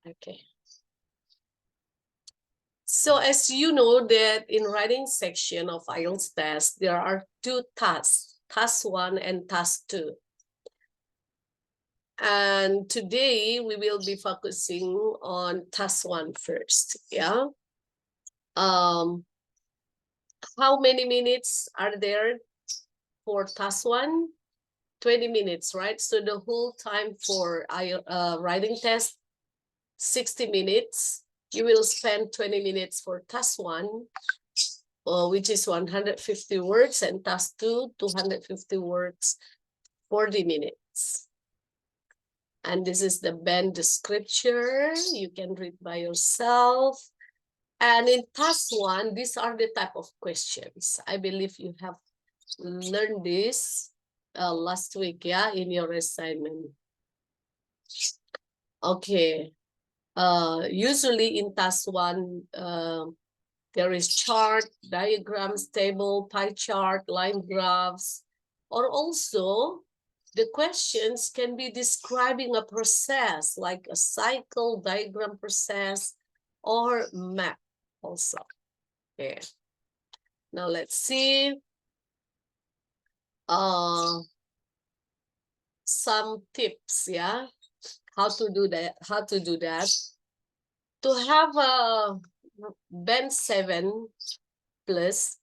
Okay. So as you know that in writing section of IELTS test, there are two tasks, task 1 and task 2. And today we will be focusing on task 1 first. Yeah. How many minutes are there for task 1? 20 minutes, right? So the whole time for writing test, 60 minutes. You will spend 20 minutes for task 1, which is 150 words, and task 2, 250 words, 40 minutes. And this is the band scripture. You can read by yourself. And in task 1, these are the type of questions. I believe you have learned this last week, yeah, in your assignment. Okay. Usually in task 1, there is chart, diagrams, table, pie chart, line graphs, or also the questions can be describing a process like a cycle, diagram process, or map also. Okay. Now let's see some tips, yeah, how to do that. To have a band 7 plus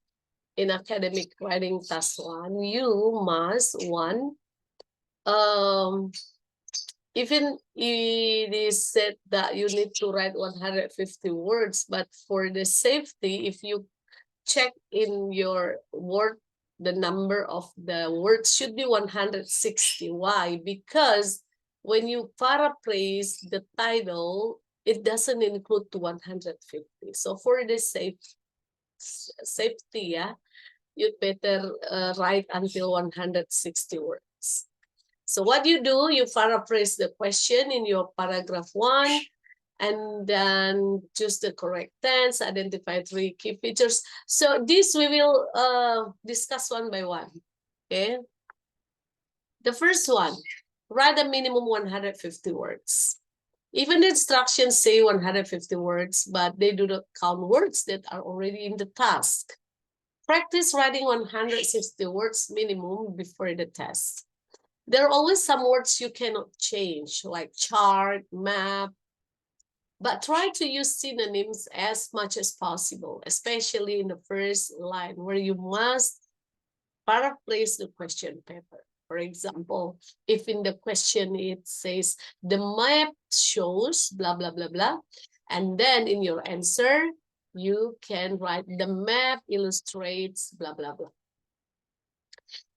in academic writing task 1, you must even it is said that you need to write 150 words, but for the safety, if you check in your word, the number of the words should be 160. Why? Because when you paraphrase the title, it doesn't include to 150. So for the safety, yeah, you'd better write until 160 words. So what you do, you paraphrase the question in your paragraph 1, and then choose the correct tense, identify 3 key features. So this we will discuss one by one. Okay. The first one, write a minimum 150 words. Even the instructions say 150 words, but they do not count words that are already in the task. Practice writing 160 words minimum before the test. There are always some words you cannot change, like chart, map, but try to use synonyms as much as possible, especially in the first line where you must paraphrase the question paper. For example, if in the question it says, the map shows blah, blah, blah, blah, and then in your answer, you can write the map illustrates blah, blah, blah.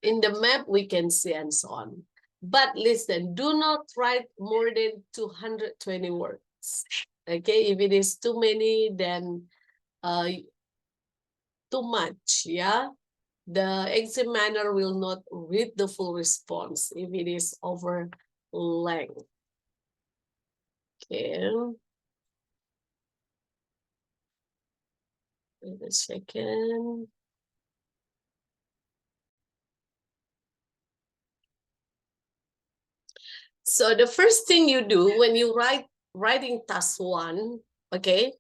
In the map, we can see and so on. But listen, do not write more than 220 words. Okay, if it is too many, then too much, yeah? The examiner will not read the full response if it is over length. Okay. Wait a second. So the first thing you do when you writing task 1, okay,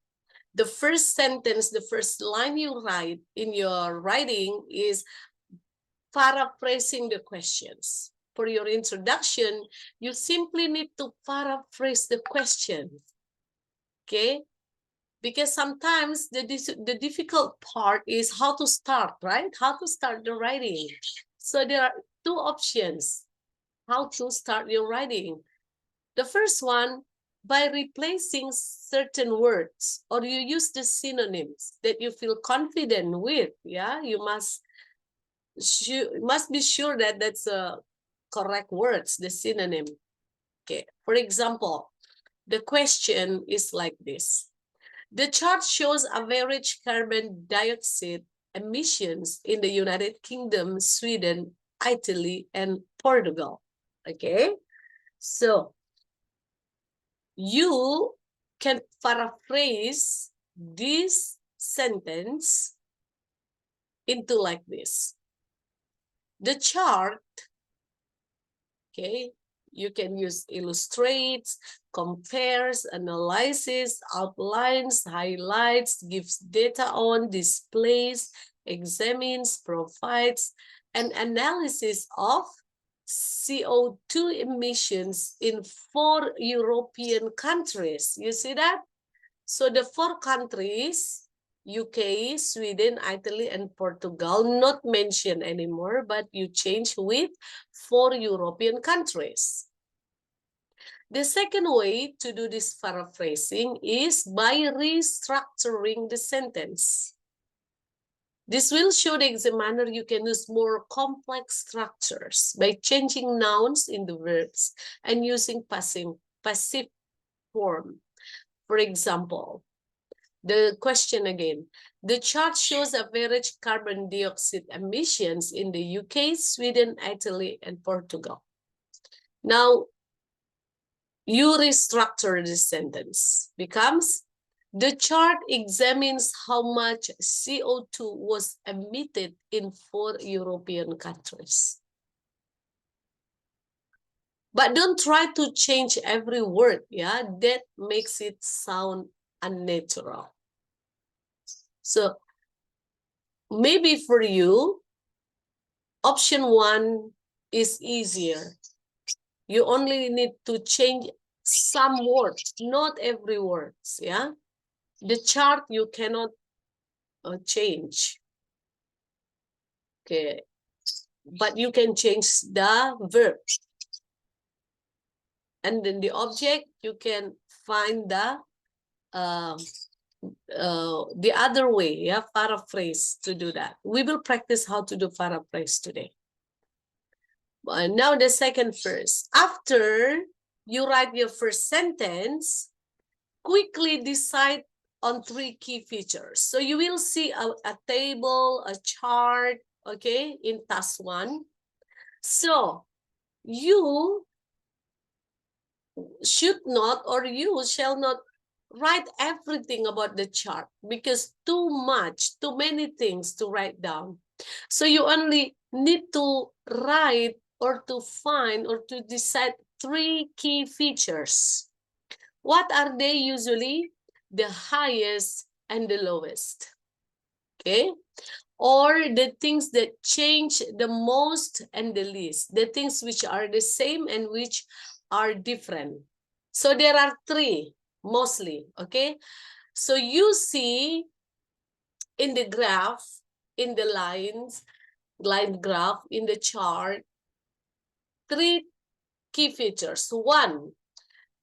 the first sentence, the first line you write in your writing is paraphrasing the questions. For your introduction, you simply need to paraphrase the question. Okay? Because sometimes the difficult part is how to start, right? How to start the writing. So there are 2 options how to start your writing. The first one, by replacing certain words, or you use the synonyms that you feel confident with. Yeah, you must be sure that that's correct words, the synonym. Okay, for example, the question is like this. The chart shows average carbon dioxide emissions in the United Kingdom, Sweden, Italy, and Portugal. Okay, so you can paraphrase this sentence into like this. The chart, okay, You can use illustrates, compares, analyzes, outlines, highlights, gives data on, displays, examines, provides, an analysis of CO2 emissions in 4 European countries. You see that? So the 4 countries, UK, Sweden, Italy, and Portugal, not mentioned anymore, but you change with 4 European countries. The second way to do this paraphrasing is by restructuring the sentence. This will show the examiner you can use more complex structures by changing nouns in the verbs and using passive form. For example, the question again, the chart shows average carbon dioxide emissions in the UK, Sweden, Italy, and Portugal. Now, you restructure this sentence, becomes, the chart examines how much CO2 was emitted in 4 European countries. But don't try to change every word, yeah? That makes it sound unnatural. So maybe for you, option 1 is easier. You only need to change some words, not every word, yeah? The chart you cannot change. Okay, but you can change the verb. And then the object, you can find the other way, yeah, paraphrase to do that. We will practice how to do paraphrase today. Now the second phrase. After you write your first sentence, quickly decide on 3 key features. So you will see a table, a chart, okay, in task 1. So you should not, or you shall not write everything about the chart because too many things to write down. So you only need to write or to find or to decide 3 key features. What are they usually? The highest and the lowest, okay? Or the things that change the most and the least, the things which are the same and which are different. So there are 3 mostly, okay? So you see in the graph, in the line graph, in the chart, 3 key features. 1,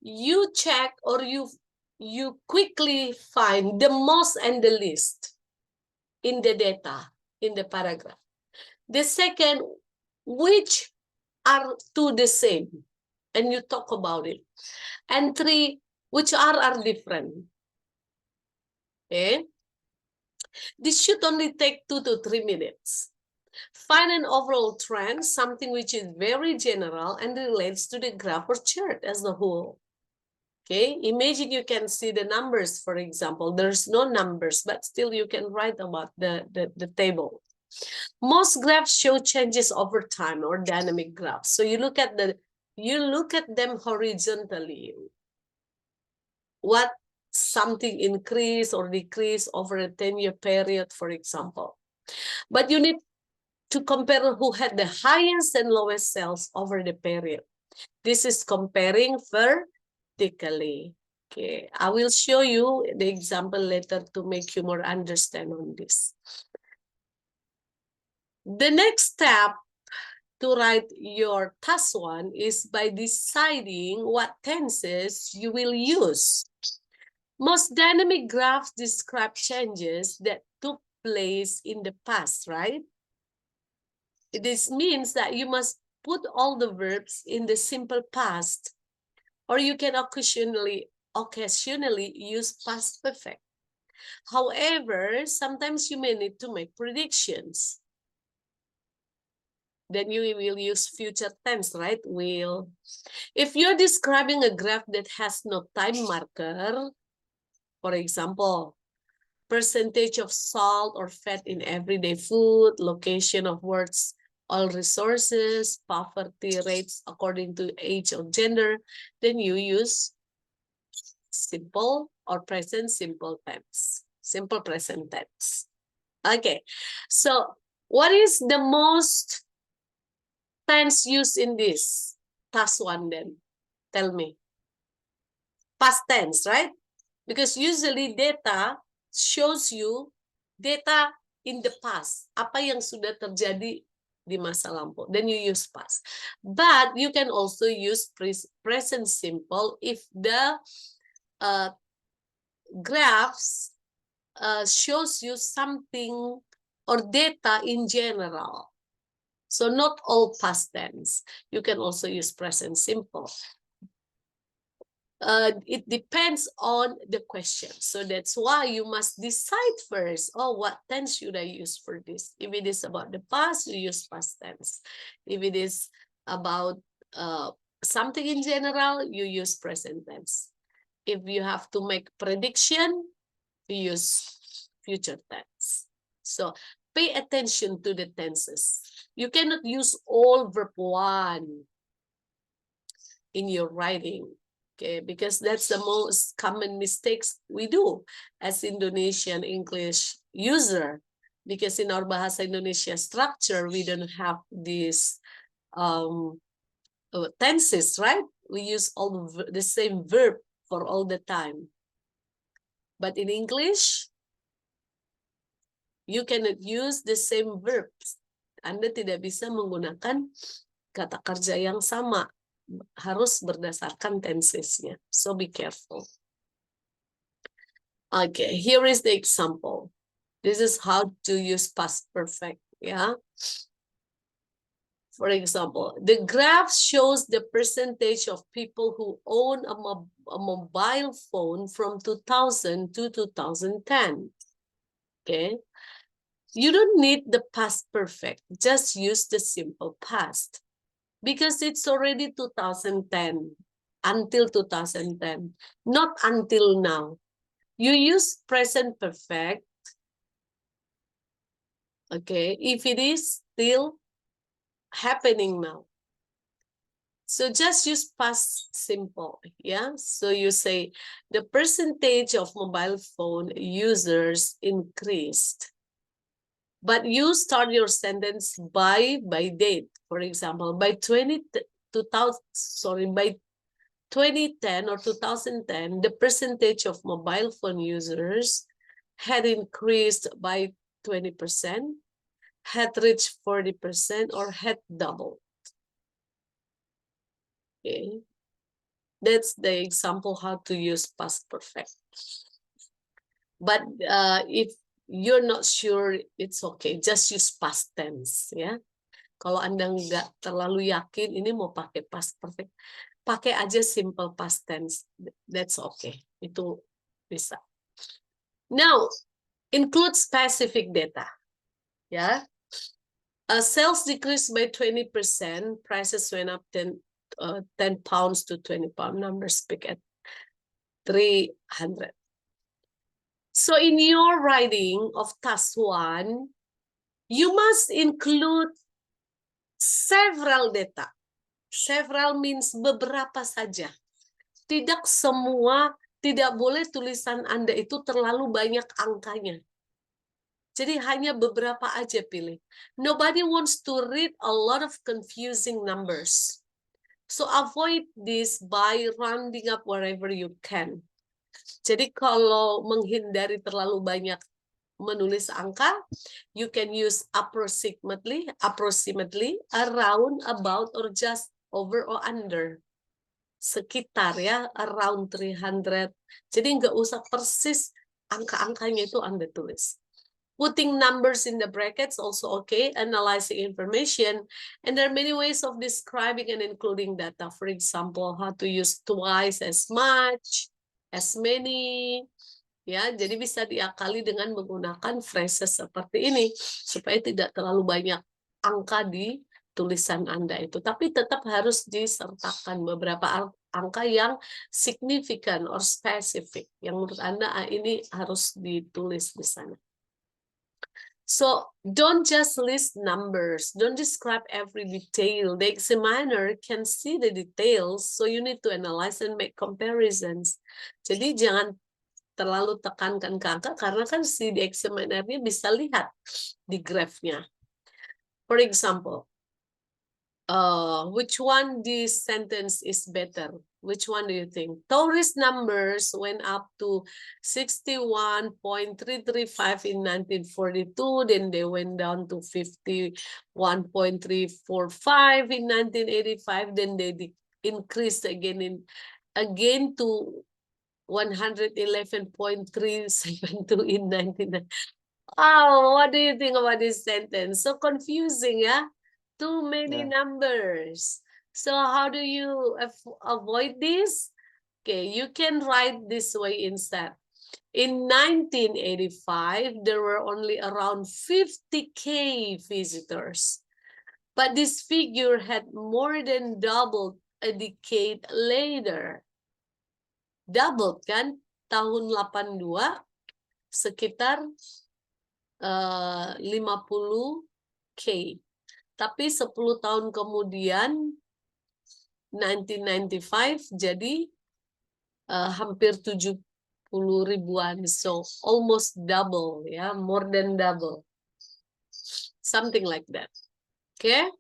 you check or you quickly find the most and the least in the data, in the paragraph. The second, which are 2 the same, and you talk about it. And 3, which are different. Okay? This should only take 2 to 3 minutes. Find an overall trend, something which is very general and relates to the graph or chart as a whole. Okay, imagine you can see the numbers, for example. There's no numbers, but still you can write about the table. Most graphs show changes over time or dynamic graphs. So you look at them horizontally. What something increase or decrease over a 10-year period, for example. But you need to compare who had the highest and lowest sales over the period. This is comparing vertically. Okay, I will show you the example later to make you more understand on this. The next step to write your task 1 is by deciding what tenses you will use. Most dynamic graphs describe changes that took place in the past, right? This means that you must put all the verbs in the simple past, or you can occasionally use past perfect. However, sometimes you may need to make predictions. Then you will use future tense, right? Will. If you're describing a graph that has no time marker, for example, percentage of salt or fat in everyday food, location of words oil resources, poverty rates according to age or gender, then you use simple or present simple tense. Simple present tense. Okay, so what is the most tense used in this task one then? Tell me. Past tense, right? Because usually data shows you data in the past. Apa yang sudah terjadi di masa lampau. Then you use past. But you can also use present simple if the graphs shows you something or data in general. So not all past tense. You can also use present simple. It depends on the question. So that's why you must decide first, oh, what tense should I use for this? If it is about the past, you use past tense. If it is about something in general, you use present tense. If you have to make prediction, you use future tense. So pay attention to the tenses. You cannot use all verb one in your writing. Okay, because that's the most common mistakes we do as Indonesian English user. Because in our Bahasa Indonesia structure, we don't have these tenses, right? We use all the same verb for all the time. But in English, you cannot use the same verbs. Anda tidak bisa menggunakan kata kerja yang sama. Harus berdasarkan tensesnya. So be careful. Okay, here is the example. This is how to use past perfect. Yeah. For example, the graph shows the percentage of people who own a mobile phone from 2000 to 2010. Okay. You don't need the past perfect. Just use the simple past. Because it's already 2010, until 2010, not until now. You use present perfect, okay, if it is still happening now. So just use past simple, yeah? So you say, the percentage of mobile phone users increased. But you start your sentence by date. For example, by 2010 or 2010, the percentage of mobile phone users had increased by 20%, had reached 40%, or had doubled. Okay, that's the example how to use past perfect. But if you're not sure, it's okay. Just use past tense, ya. Kalau Anda nggak terlalu yakin ini mau pakai past perfect, pakai aja simple past tense. That's okay. Itu bisa. Now, include specific data. Ya. Sales decreased by 20%. Prices went up 10 pounds to 20 pound. Numbers peak at 300. So in your writing of task 1, you must include several data. Several means beberapa saja. Tidak semua, tidak boleh tulisan Anda itu terlalu banyak angkanya. Jadi hanya beberapa aja pilih. Nobody wants to read a lot of confusing numbers. So avoid this by rounding up wherever you can. Jadi kalau menghindari terlalu banyak menulis angka, you can use approximately, around, about, or just, over or under. Sekitar ya, around 300. Jadi nggak usah persis angka-angkanya itu Anda tulis. Putting numbers in the brackets also okay, analyzing information, and there are many ways of describing and including data. For example, how to use twice as much, as many, ya. Jadi bisa diakali dengan menggunakan phrases seperti ini supaya tidak terlalu banyak angka di tulisan Anda itu, tapi tetap harus disertakan beberapa angka yang signifikan or spesifik yang menurut Anda ini harus ditulis di sana. So don't just list numbers. Don't describe every detail. The examiner can see the details, so you need to analyze and make comparisons. Jadi jangan terlalu tekankan ke angka, karena kan si the examiner-nya bisa lihat di graph-nya. For example, which one this sentence is better? Which one do you think? Tourist numbers went up to 61.335 in 1942, then they went down to 51.345 in 1985, then they increased again to 111.372 in 1990. Oh, what do you think about this sentence? So confusing, yeah? Too many numbers. So how do you avoid this? Okay, you can write this way instead. In 1985, there were only around 50K visitors. But this figure had more than doubled a decade later. Doubled kan? Tahun 82 sekitar 50K. Tapi 10 tahun kemudian 1995 jadi hampir 70 ribuan. So almost double, ya, more than double. Something like that. Okay?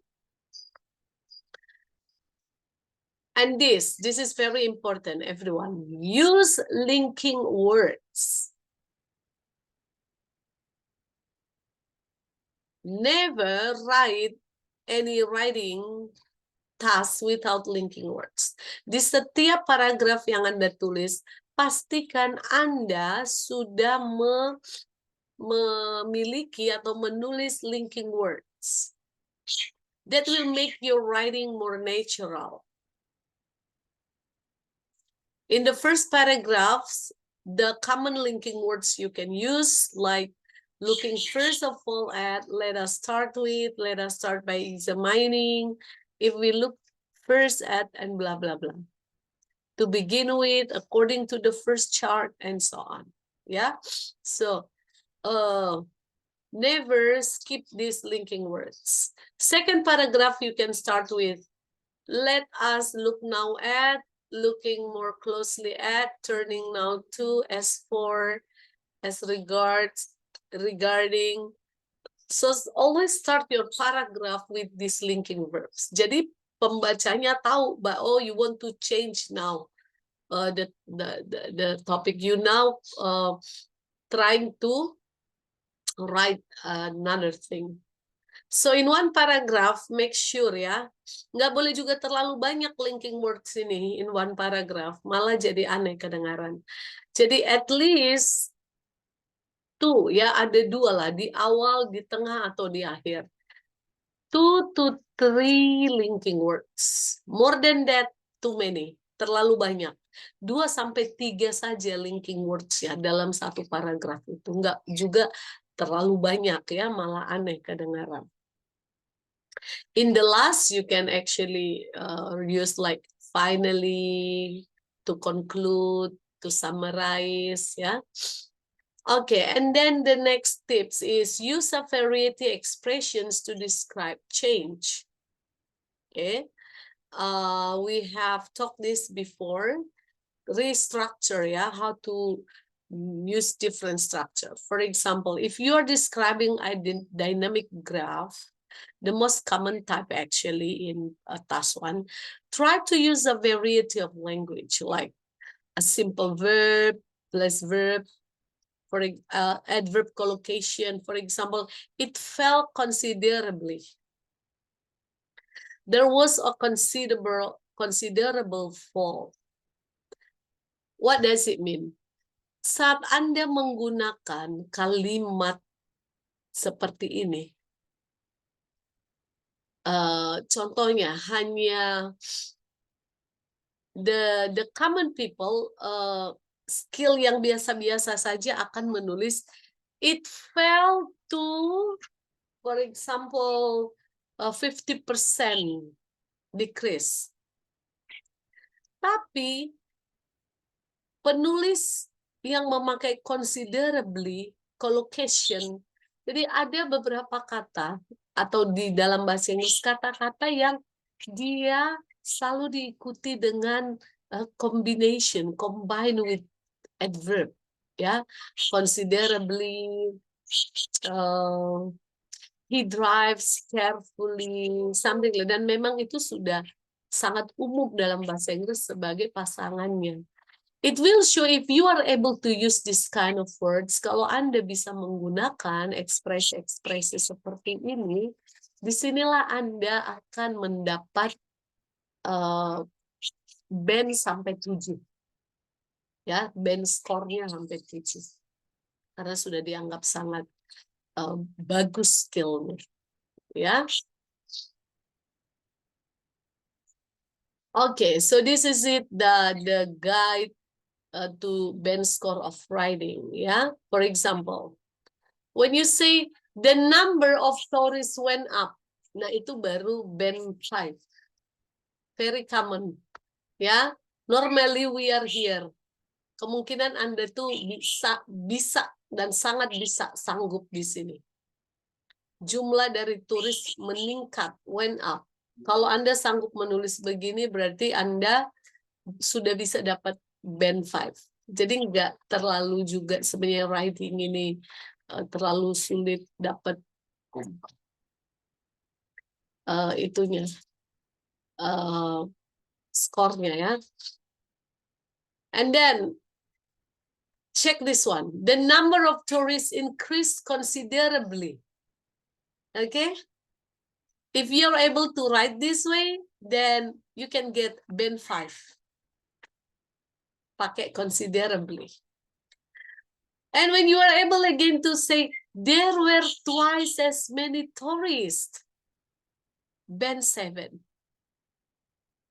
And this is very important, everyone. Use linking words. Never write any writing task without linking words. Di setiap paragraf yang Anda tulis, pastikan Anda sudah memiliki atau menulis linking words. That will make your writing more natural. In the first paragraphs, the common linking words you can use, like looking first of all at, let us start by examining, if we look first at, and blah, blah, blah. To begin with, according to the first chart, and so on. Yeah? So, never skip these linking words. Second paragraph, you can start with, let us look now at, looking more closely at, turning now to, as for, as regards, regarding. So always start your paragraph with these linking verbs. Jadi pembacanya tahu, but oh, you want to change now the topic. You now trying to write another thing. So in one paragraph, make sure ya, nggak boleh juga terlalu banyak linking words ini in one paragraph, malah jadi aneh kedengaran. Jadi at least two ya, ada dua lah, di awal, di tengah, atau di akhir. 2 to 3 linking words. More than that, too many. Terlalu banyak. 2 sampai 3 saja linking words ya dalam satu paragraf itu. Nggak juga terlalu banyak ya, malah aneh kedengaran. In the last, you can actually use like finally, to conclude, to summarize, yeah. Okay, and then the next tips is use a variety expressions to describe change. Okay, we have talked this before. Restructure, yeah, how to use different structure. For example, if you are describing a dynamic graph, the most common type actually in task 1, try to use a variety of language, like a simple verb plus verb, for adverb collocation. For example, it fell considerably. There was a considerable fall. What does it mean? Saat Anda menggunakan kalimat seperti ini, contohnya hanya the common people, skill yang biasa-biasa saja akan menulis it fell to, for example, 50% decrease. Tapi penulis yang memakai considerably, collocation, Jadi ada beberapa kata atau di dalam bahasa Inggris kata-kata yang dia selalu diikuti dengan combination, combine with adverb, ya, considerably, he drives carefully, something like, dan memang itu sudah sangat umum dalam bahasa Inggris sebagai pasangannya. It will show if you are able to use this kind of words. Kalau Anda bisa menggunakan ekspresi-ekspresi seperti ini, disinilah Anda akan mendapat band sampai 7. Ya, band skornya sampai 7. Karena sudah dianggap sangat bagus skillnya. Ya. Okay, so this is it, the guide to band score of writing. Yeah, for example, when you say the number of tourists went up, nah itu baru band 5. Very common. Ya, normally we are here. Kemungkinan Anda tuh bisa dan sangat bisa sanggup di sini. Jumlah dari turis meningkat, went up. Kalau Anda sanggup menulis begini, berarti Anda sudah bisa dapat band 5. Jadi nggak terlalu juga sebenarnya writing ini terlalu sulit dapat itunya skornya ya. And then check this one. The number of tourists increased considerably. Okay? If you're able to write this way, then you can get band 5. Pakai considerably. And when you are able again to say, there were twice as many tourists, band 7.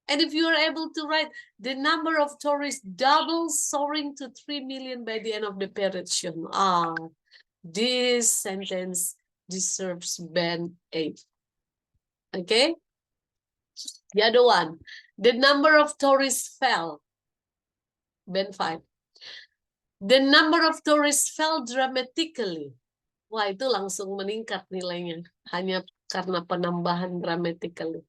And if you are able to write, the number of tourists doubles, soaring to 3 million by the end of the period. This sentence deserves band 8. Okay? The other one, the number of tourists fell, band 5. The number of tourists fell dramatically. Wah, itu langsung meningkat nilainya. Hanya karena penambahan dramatically.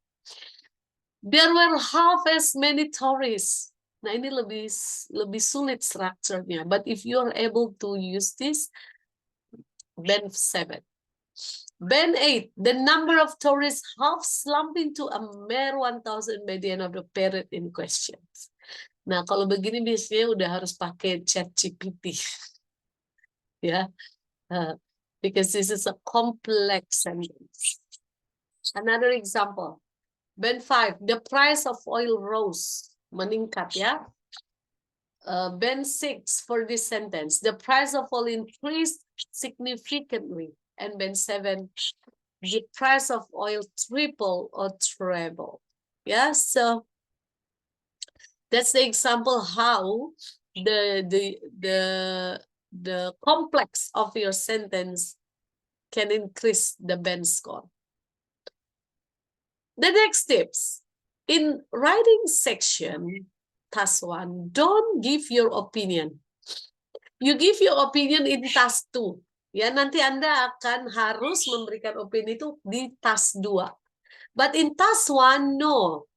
There were half as many tourists. Nah, ini lebih sulit strukturnya. But if you are able to use this, band 7. Band 8, the number of tourists half slumping to a mere 1,000 by the end of the period in question. Nah, kalau begini biasanya udah harus pakai ChatGPT. Ya. Because this is a complex sentence. Another example. Band 5, the price of oil rose. Meningkat ya. Band 6 for this sentence. The price of oil increased significantly. And band 7, the price of oil triple or treble. Yeah, so that's the example how the complex of your sentence can increase the band score. The next tips. In writing section, task 1, don't give your opinion. You give your opinion in task 2. Ya, nanti Anda akan harus memberikan opini itu di task 2. But in task 1, no.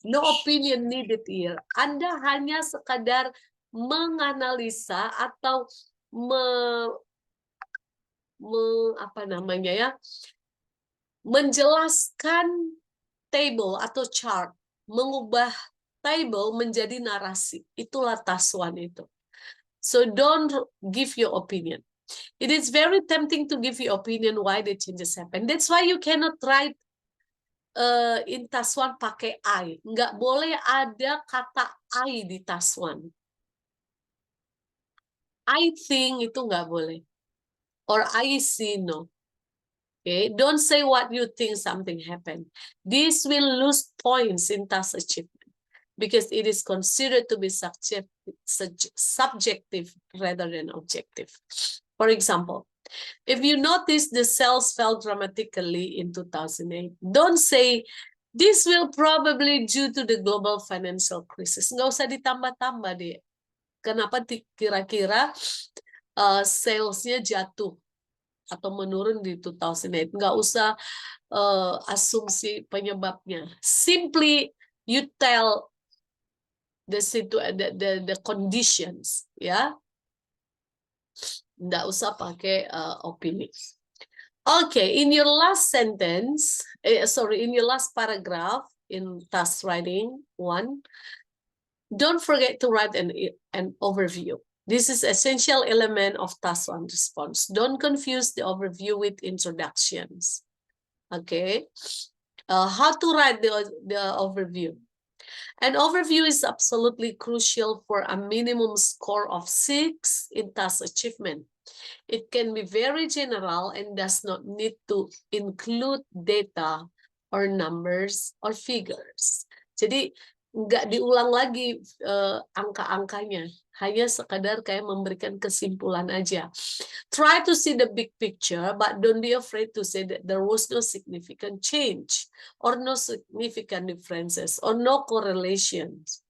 No opinion needed here. Anda hanya sekadar menganalisa atau menjelaskan table atau chart, mengubah table menjadi narasi. Itulah task 1 itu. So don't give your opinion. It is very tempting to give your opinion why the changes happen. That's why you cannot write in task 1 pakai I. Nggak boleh ada kata I di task 1. I think itu nggak boleh. Or I see, no. Okay, don't say what you think something happened. This will lose points in task achievement because it is considered to be subjective rather than objective. For example, if you notice the sales fell dramatically in 2008, don't say, this will probably due to the global financial crisis. Nggak usah ditambah-tambah deh. Kenapa kira-kira salesnya jatuh? atau menurun di 2008. Nggak usah asumsi penyebabnya. Simply you tell the conditions, ya. Nggak usah pakai opini. Okay, in your last sentence, in your last paragraph in task writing 1, don't forget to write an overview. This is essential element of task 1 response. Don't confuse the overview with introductions. Okay, how to write the overview? An overview is absolutely crucial for a minimum score of 6 in task achievement. It can be very general and does not need to include data or numbers or figures. Jadi nggak diulang lagi angka-angkanya, hanya sekadar kayak memberikan kesimpulan aja. Try to see the big picture, but don't be afraid to say that there was no significant change or no significant differences or no correlations.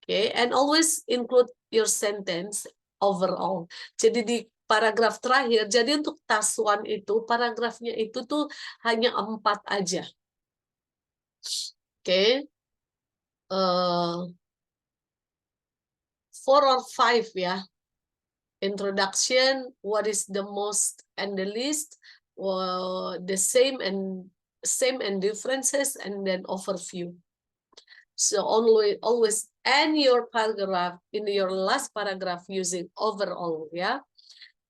Okay, and always include your sentence overall. Jadi di paragraf terakhir, jadi untuk task 1 itu, paragrafnya itu tuh hanya 4 aja. Okay. 4 or 5 ya. Introduction, what is the most and the least, the same and differences, and then overview. So always end your paragraph in your last paragraph using overall, yeah.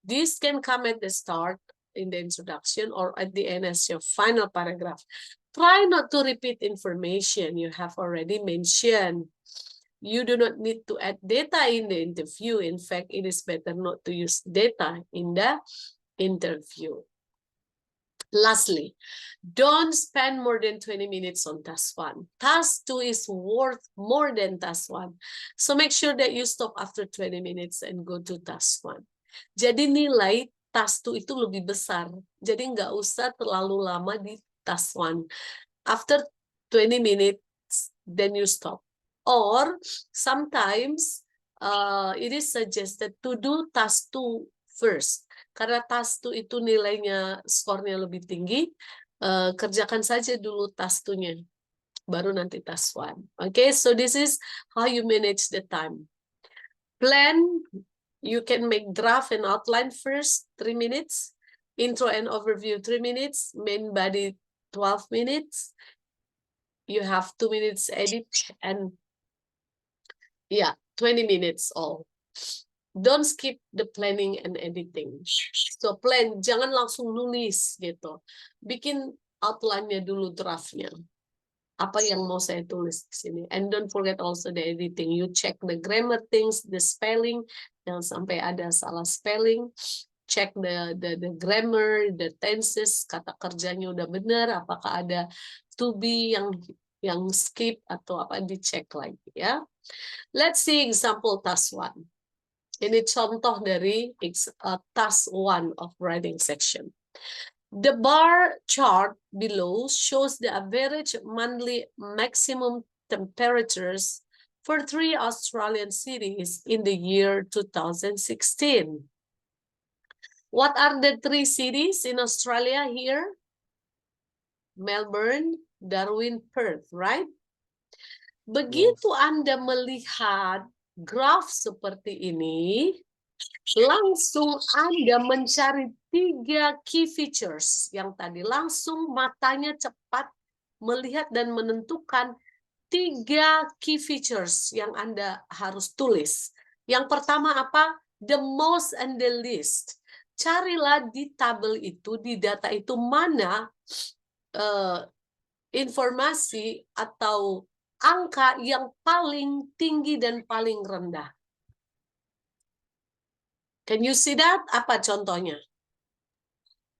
This can come at the start in the introduction or at the end as your final paragraph. Try not to repeat information you have already mentioned. You do not need to add data in the interview. In fact, it is better not to use data in the interview. Lastly, don't spend more than 20 minutes on task 1. Task 2 is worth more than task 1. So make sure that you stop after 20 minutes and go to task 1. Jadi nilai task 2 itu lebih besar. Jadi nggak usah terlalu lama di task 1. After 20 minutes, then you stop. Or sometimes it is suggested to do task 2 first. Karena task 2 itu nilainya, skornya lebih tinggi, kerjakan saja dulu task 2-nya, baru nanti task 1. Okay, so this is how you manage the time. Plan, you can make draft and outline first, 3 minutes. Intro and overview, 3 minutes. Main body, 12 minutes. You have 2 minutes edit and 20 minutes all. Don't skip the planning and editing. So plan, jangan langsung nulis gitu. Bikin outline-nya dulu, draft-nya. Apa yang mau saya tulis di sini. And don't forget also the editing. You check the grammar things, the spelling. Jangan sampai ada salah spelling. Check the grammar, the tenses, kata kerjanya udah benar, apakah ada to be yang skip atau apa, dicek lagi ya. Let's see example task 1. Ini contoh dari task 1 of writing section. The bar chart below shows the average monthly maximum temperatures for 3 Australian cities in the year 2016. What are the 3 cities in Australia here? Melbourne, Darwin, Perth, right? Begitu Anda melihat graf seperti ini, langsung Anda mencari 3 key features yang tadi. Langsung matanya cepat melihat dan menentukan 3 key features yang Anda harus tulis. Yang pertama apa? The most and the least. Carilah di tabel itu, di data itu, mana informasi atau angka yang paling tinggi dan paling rendah. Can you see that? Apa contohnya?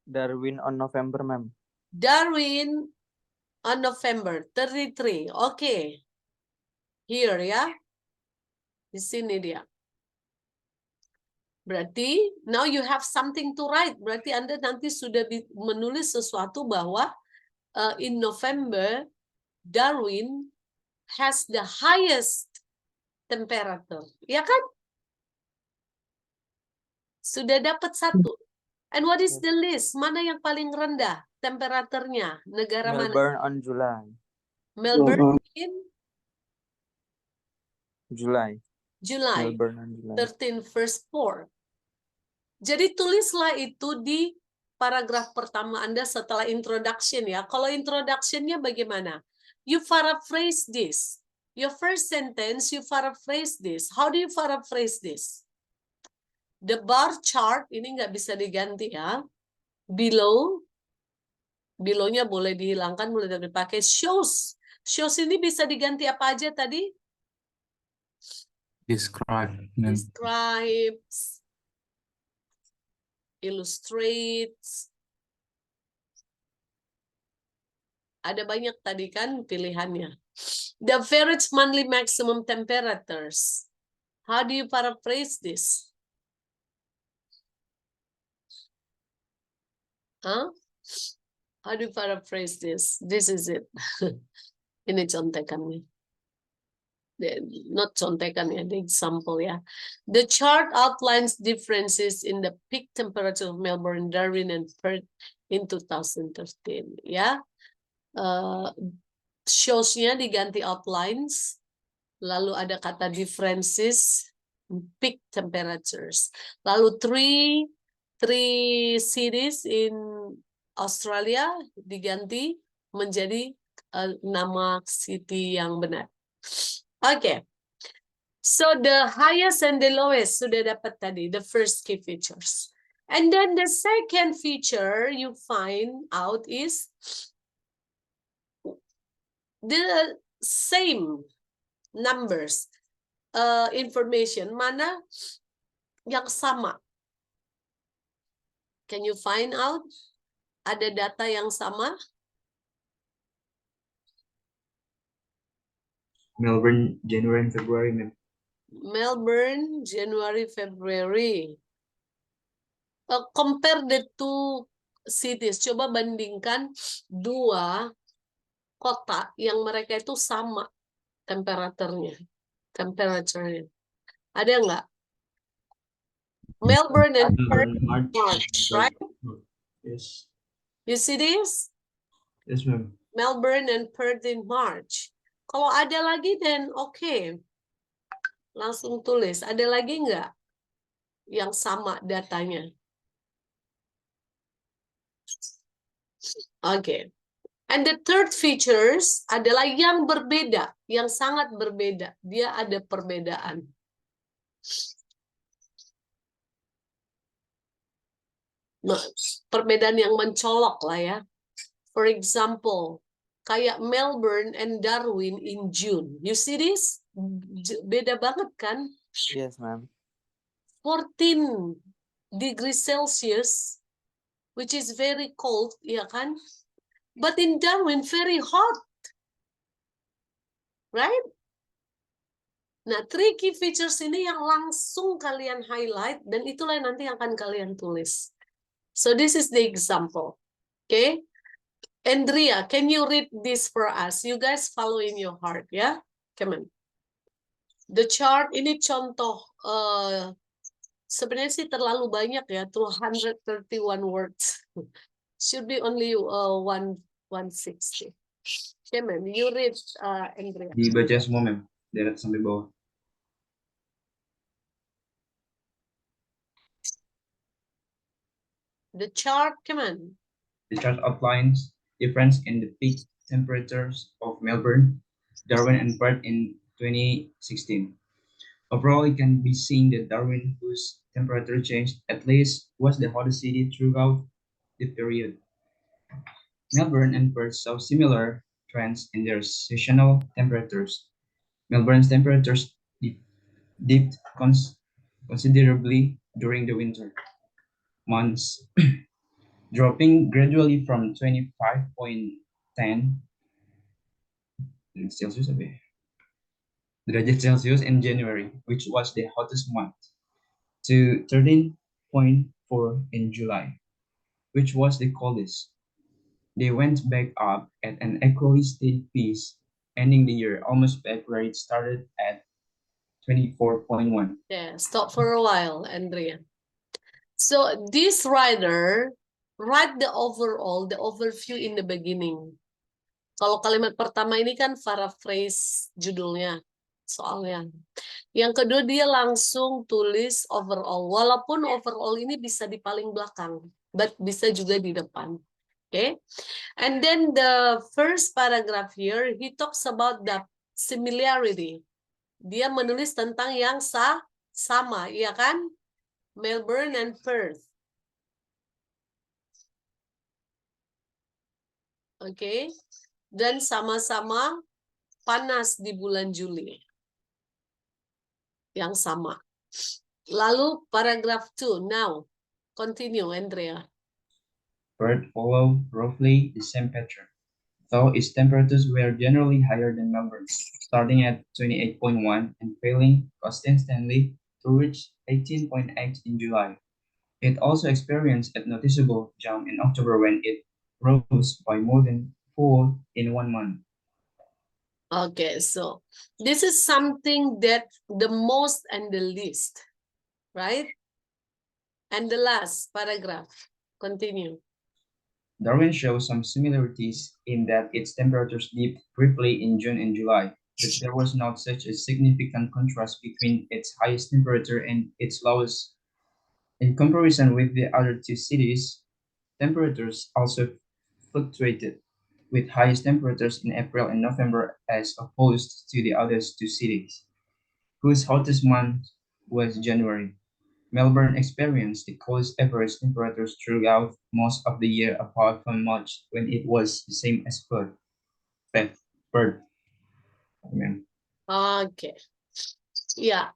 Darwin on November, ma'am. Darwin on November 33. Okay. Here ya. Di sini dia. Berarti now you have something to write. Berarti Anda nanti sudah menulis sesuatu bahwa in November Darwin has the highest temperature. Ya kan? Sudah dapat 1. And what is Yes. the list? Mana yang paling rendah temperaturnya? Negara mana? Melbourne on July. Melbourne in July. July. Melbourne on July. 13 verse 4. Jadi tulislah itu di paragraf pertama Anda setelah introduction ya. Kalau introductionnya bagaimana? You paraphrase this. Your first sentence, you paraphrase this. How do you paraphrase this? The bar chart, ini nggak bisa diganti ya. Below-nya boleh dihilangkan, boleh dipakai. Shows. Shows ini bisa diganti apa aja tadi? Describe. Describes, illustrates. Ada banyak tadi kan pilihannya. The average monthly maximum temperatures. How do you paraphrase this? Huh? How do you paraphrase this? This is it. Ini contekannya. Not contekannya, the example ya. The chart outlines differences in the peak temperature of Melbourne, Darwin, and Perth in 2013. Ya, shows-nya diganti outlines, lalu ada kata differences, peak temperatures. Lalu three cities in Australia diganti menjadi nama city yang benar. Oke. So the highest and the lowest sudah dapat tadi, the first key features. And then the second feature you find out is the same numbers, information, mana yang sama. Can you find out? Ada data yang sama? Melbourne, January and February, ma'am. Melbourne, January, February. Compare the two cities. Coba bandingkan dua kota yang mereka itu sama temperaturnya. Ada nggak? Melbourne and Perth, March, right? Yes. You see this? Yes, ma'am. Melbourne and Perth in March. Kalau ada lagi, then okay. Langsung tulis. Ada lagi nggak yang sama datanya? Okay. And the third features adalah yang berbeda, yang sangat berbeda. Dia ada perbedaan. Nah, perbedaan yang mencolok lah ya. For example, kayak Melbourne and Darwin in June. You see this? Beda banget kan? Yes, ma'am. 14 degrees Celsius, which is very cold, ya kan? But in Darwin, very hot. Right? Nah, three key features ini yang langsung kalian highlight, dan itulah yang nanti akan kalian tulis. So this is the example. Okay? Andrea, can you read this for us? You guys follow in your heart, ya? Come on. The chart, ini contoh, sebenarnya sih terlalu banyak ya, 231 words. Should be only 160. Come on, you read, Andrea. Dibaca semua, ma'am. Dari atas sampai bawah. The chart, come on. The chart outlines difference in the peak temperatures of Melbourne, Darwin, and Perth in 2016. Overall, it can be seen that Darwin, whose temperature changed at least, was the hottest city throughout the period. Melbourne and Perth saw similar trends in their seasonal temperatures. Melbourne's temperatures dipped considerably during the winter months, dropping gradually from 25.10 Celsius derajat Celsius in January, which was the hottest month, to 13.4 in July, which was the coldest. They went back up at an equally steady pace, ending the year almost back where it started at 24.1. Yeah, stop for a while, Andrea. So this writer write the overview in the beginning. Kalau kalimat pertama ini kan paraphrase judulnya, soalnya. Yang kedua dia langsung tulis overall. Walaupun overall ini bisa di paling belakang, but bisa juga di depan. Okay? And then the first paragraph here, he talks about the similarity. Dia menulis tentang yang sama, iya kan? Melbourne and Perth. Oke. Dan sama-sama panas di bulan Juli. Yang sama. Lalu paragraph 2. Now, continue, Andrea. Perth followed roughly the same pattern, though its temperatures were generally higher than Melbourne's, starting at 28.1 and failing consistently to reach 18.8 in July. It also experienced a noticeable jump in October when it rose by more than 4 in 1 month. Okay, so this is something that the most and the least, right? And the last paragraph, continue. Darwin shows some similarities in that its temperatures dipped briefly in June and July, but there was not such a significant contrast between its highest temperature and its lowest. In comparison with the other two cities, temperatures also fluctuated, with highest temperatures in April and November as opposed to the other two cities, whose hottest month was January. Melbourne experienced the coldest average temperatures throughout most of the year apart from March when it was the same as Perth. Perth. Amen. Okay. Yeah.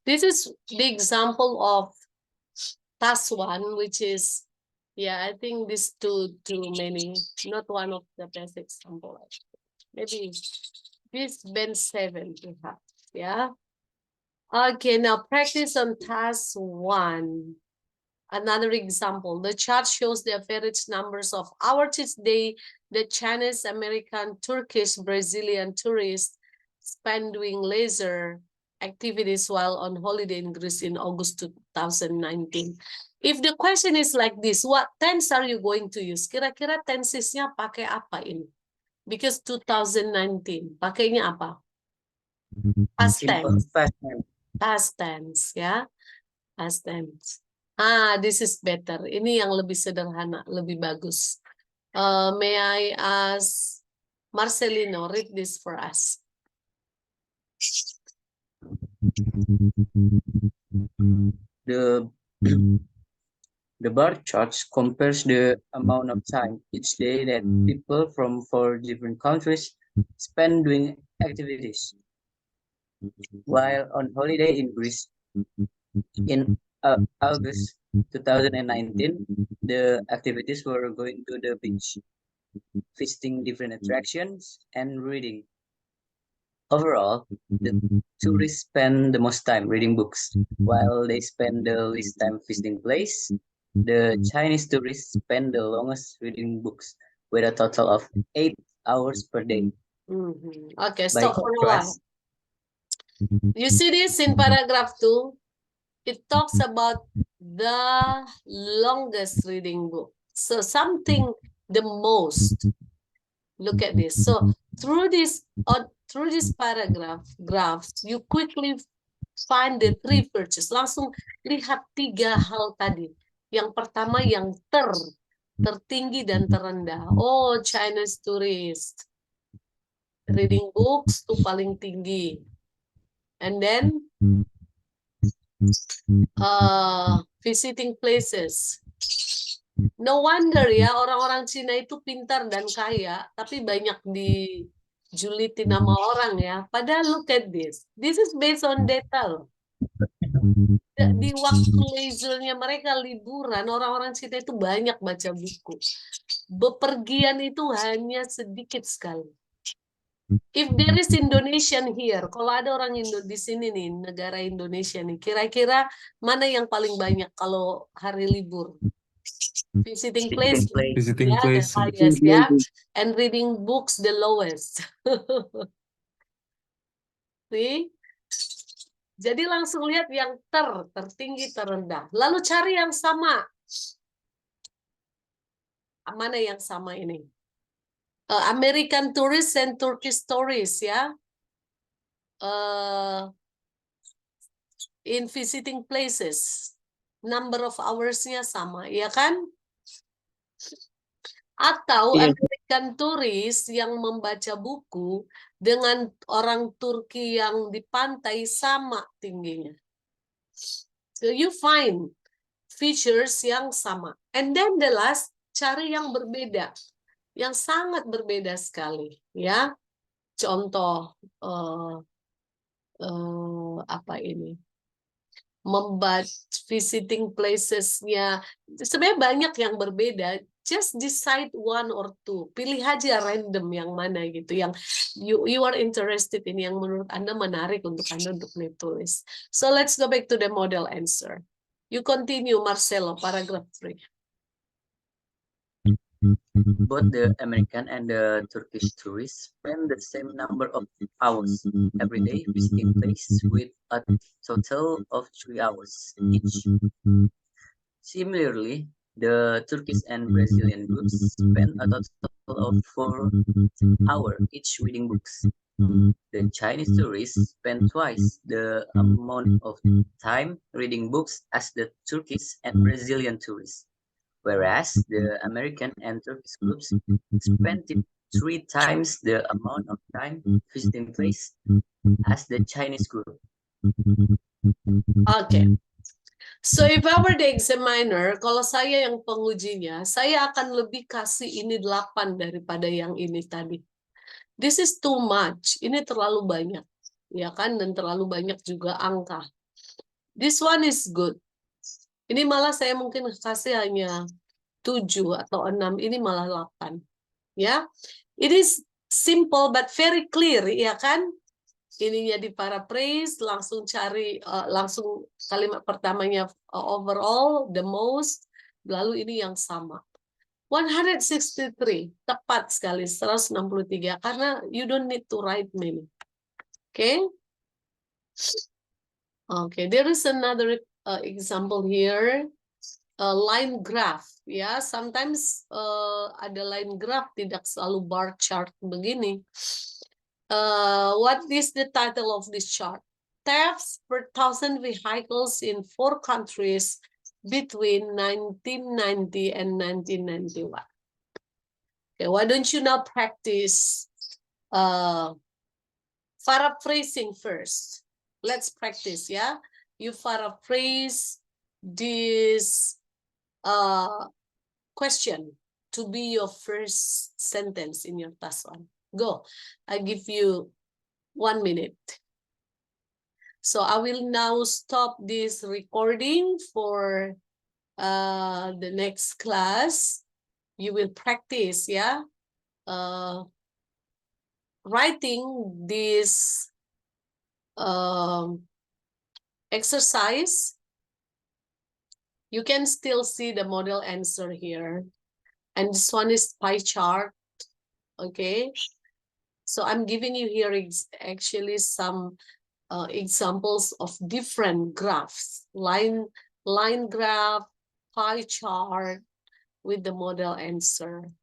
This is the example of task 1, which is, yeah, I think this too many, not one of the best example. Maybe this band 7 perhaps, yeah. Okay, now practice on task 1. Another example, the chart shows the average numbers of hours each day the Chinese, American, Turkish, Brazilian tourists spend doing leisure activities while on holiday in Greece in August 2019. If the question is like this, what tense are you going to use? Kira-kira tensesnya pakai apa ini? Because 2019, pakainya apa? Past tense. Past tense, ya. Past tense. This is better. Ini yang lebih sederhana, lebih bagus. May I ask Marcelino, read this for us. The bar chart compares the amount of time each day that people from 4 different countries spend doing activities. While on holiday in Greece in August 2019, the activities were going to the beach, visiting different attractions, and reading. Overall, the tourists spend the most time reading books, while they spend the least time visiting place. The Chinese tourists spend the longest reading books, with a total of 8 hours per day. Okay, By stop for a while. contrast, You see this in paragraph 2? It talks about the longest reading book. So something the most. Look at this. So through this graphs, you quickly find the 3 virtues. Langsung lihat 3 hal tadi. Yang pertama yang tertinggi dan terendah. Oh, Chinese tourist. Reading books tuh paling tinggi. And then visiting places. No wonder ya orang-orang Cina itu pintar dan kaya, tapi banyak dijulitin nama orang ya. Padahal look at this. This is based on data loh. Di waktu leisure-nya mereka liburan, orang-orang Cina itu banyak baca buku. Bepergian itu hanya sedikit sekali. If there is Indonesian here, kalau ada orang Indo di sini nih, negara Indonesia nih, kira-kira mana yang paling banyak kalau hari libur? Visiting place, Visiting yeah, place. the highest, yeah, and reading books the lowest. See? Jadi langsung lihat yang tertinggi, terendah. Lalu cari yang sama. Mana yang sama ini? American tourists and Turkish tourists ya. In visiting places. Number of hours-nya sama, ya kan? Atau Iya. American tourist yang membaca buku dengan orang Turki yang di pantai sama tingginya. So you find features yang sama. And then the last, cari yang berbeda. Yang sangat berbeda sekali. Ya, contoh apa ini? Membaca visiting places-nya. Sebenarnya banyak yang berbeda. Just decide one or two. Pilih aja random yang mana gitu. Yang you are interested in, yang menurut Anda menarik untuk Anda untuk ditulis. So let's go back to the model answer. You continue, Marcelo, paragraph 3. Both the American and the Turkish tourists spend the same number of hours every day visiting places with a total of 3 hours each. Similarly, the Turkish and Brazilian groups spend a total of 4 hours each reading books. The Chinese tourists spend twice the amount of time reading books as the Turkish and Brazilian tourists, whereas the American and Turkish groups spend 3 times the amount of time visiting place as the Chinese group. Okay. So if I were the examiner, kalau saya yang pengujinya, saya akan lebih kasih ini 8 daripada yang ini tadi. This is too much. Ini terlalu banyak. Ya kan? Dan terlalu banyak juga angka. This one is good. Ini malah saya mungkin kasih hanya 7 atau 6. Ini malah 8. Ya. It is simple but very clear, ya kan? Ininya di paraphrase, langsung cari, langsung kalimat pertamanya overall, the most, lalu ini yang sama. 163, tepat sekali, 163, karena you don't need to write many. Okay? Okay, there is another example here, line graph. Ya, sometimes ada line graph, tidak selalu bar chart begini. What is the title of this chart? Thefts per 1,000 vehicles in 4 countries between 1990 and 1991. Okay, why don't you now practice paraphrasing first? Let's practice, yeah? You paraphrase this question to be your first sentence in your task 1. Go. I give you 1 minute. So I will now stop this recording for the next class. You will practice, yeah, writing this exercise. You can still see the model answer here. And this one is pie chart. Okay. So I'm giving you here actually some examples of different graphs, line graph, pie chart with the model answer.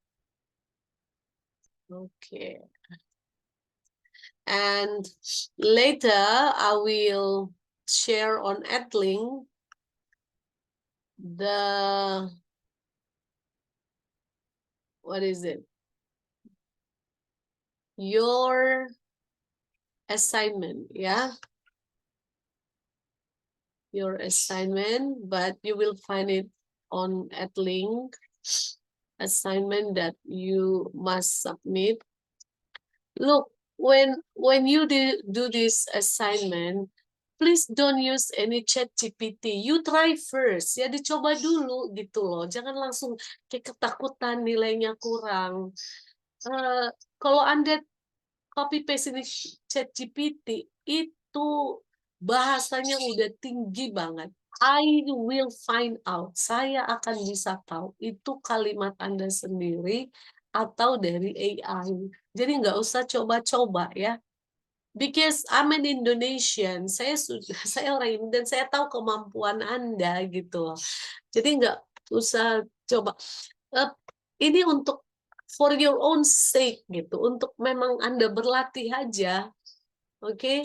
Okay. And later I will share on Edling the, what is it? Your assignment, yeah? Your assignment, but you will find it on Edling, assignment that you must submit. Look, when you do this assignment, please don't use any ChatGPT. You try first, ya dicoba dulu gitu loh. Jangan langsung kayak ketakutan nilainya kurang. Kalau Anda copy paste ini ChatGPT, itu bahasanya udah tinggi banget. I will find out. Saya akan bisa tahu itu kalimat Anda sendiri atau dari AI. Jadi nggak usah coba-coba ya. Because I'm an Indonesian, saya sudah saya orang Indo dan saya tahu kemampuan Anda gitu. Jadi nggak usah coba. Ini untuk for your own sake gitu, untuk memang Anda berlatih aja. Okay?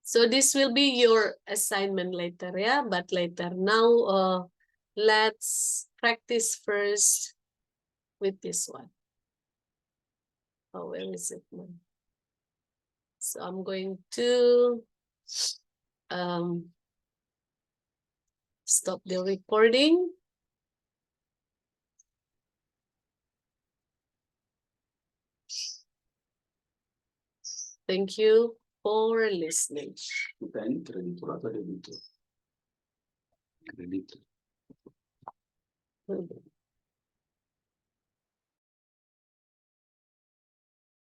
So this will be your assignment later, yeah, but later. Now let's practice first with this one. Oh, where is it now? So I'm going to stop the recording. Thank you for listening. Kita ini kreditur atau debitur? Kreditur.